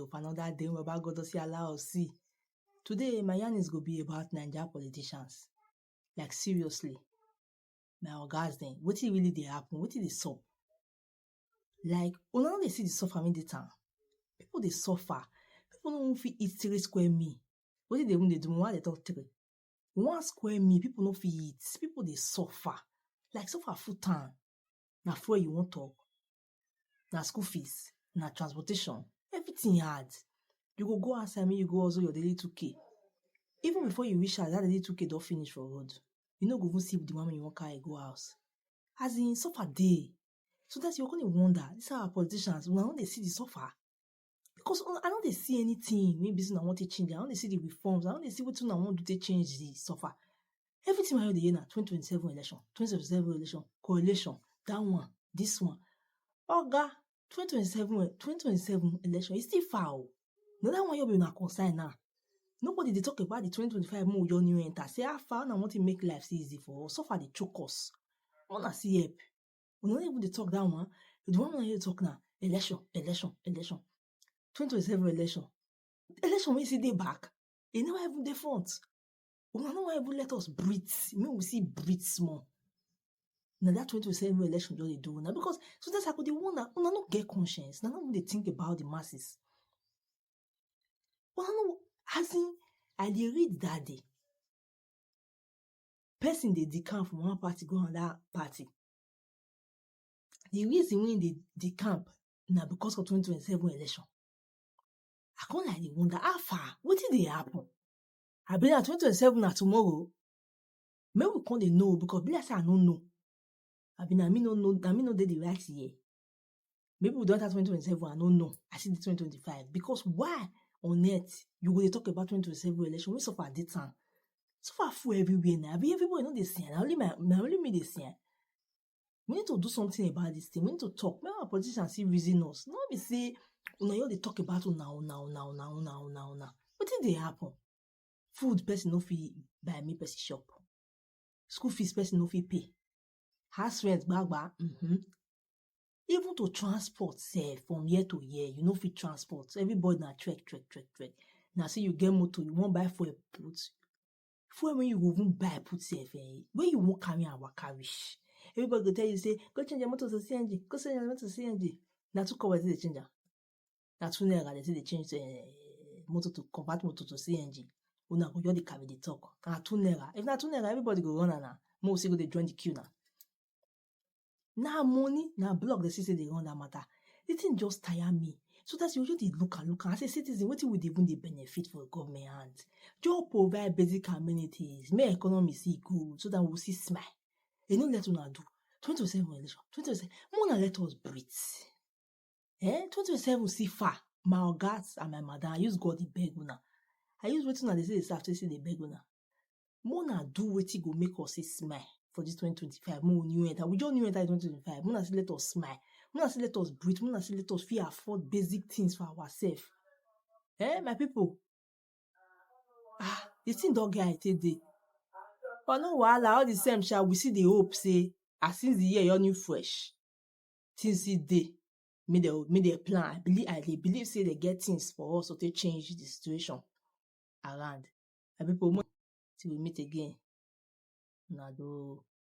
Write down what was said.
of another day. We're about God to see allow us see. Today, my yarn is going to be about Nigeria politicians. Like, seriously. My ogas then, what really they happen? What they sup? Like, when they see the suffer in the town, people they suffer. People don't fit eat 3 square meal. What did they when they do? Why they talk 3? 1 square meal, people don't fit eat. People they suffer. Like suffer full time. Now where you want to talk. Now school fees. Now transportation. Everything hard. You go outside me, you go also your daily 2K. Even before you reach out, that daily 2K don't finish for road. You know, go even see the moment you want carry go house. As in, suffer day. So that's you're going to wonder, these are our politicians, when they see the suffer. Because I don't see anything, maybe I want to change. I don't see the reforms. I don't see what I want to change the suffer. Everything I heard the year now, 2027 election, 2027 election, coalition, that one, this one. Oh, God, 2027 election is still foul. No, that one you'll be not concerned now. Nobody they talk about the 2025 more your new enter. Say how far I want to make life easy for us. So far they choke us. I wanna see help. We don't even they talk that one. The one when you talk now, election. 2027 election. Election when you see they back. They never even the front. We don't even let us breathe. Maybe we see breathe small. Now that 2027 election just they do now because so that's how they want that. We don't get conscience. Now when they think about the masses. Well, no, as in, I dey read that day. Person they decamp from one party go on that party. The reason when they decamp now because of 2027 election. I can't like they wonder how far. What did they happen? I been at 2027 na tomorrow. Maybe we can't they know because be like say I don't know. I been I me no know. I me know they the right year. Maybe we don't have 2027. I don't know. I see the 2025 because why on earth you go to talk about 2027 election? We suffer at that time. So far full everywhere now. Everybody know they see. Only me they see. We need to do something about this thing. We need to talk. Maybe our politicians see reason us. Not be say, they talk about now. What did they happen? Food person no fee buy me person shop. School fees person no fee pay. House rent back. Even to transport say from year to year, you know fit transport. Everybody na trek. Now say you get motor, you won't buy for a put. For when you won't buy put safe, when you won't carry our carriage. Everybody go tell you say, go change your motor to CNG, go change your motor to CNG. Now 2 covers they change. Now 2 naira they say they change motor to convert motor to CNG. Una go just dey carry the talk. Now 2 naira. If na 2 naira, everybody go run now. Most go they join the queue now. Now money, now block the say they run that matter. The thing just tire me. So that's you just look. As a citizen, what would even the benefit for government hands? Just provide basic amenities, make economy see good, so that we'll see smile. You know let una do 2027 election. 2027, more let us breathe. 2027 see far. My ogas and my mother, I use God the beg una. I use what una they say the after say they beg una. More do what go make us see smile for this 2025. More new enter. We just new enter 2025. More say let us smile. More say let us breathe. More say let us feel afford basic things for ourselves. My people. The thing don't get it day. But no wahala, all the same shall we see the hope say as since the year you're new fresh. Things see day. Made a plan. I believe say they get things for us so they change the situation around. And people till we meet again. Now do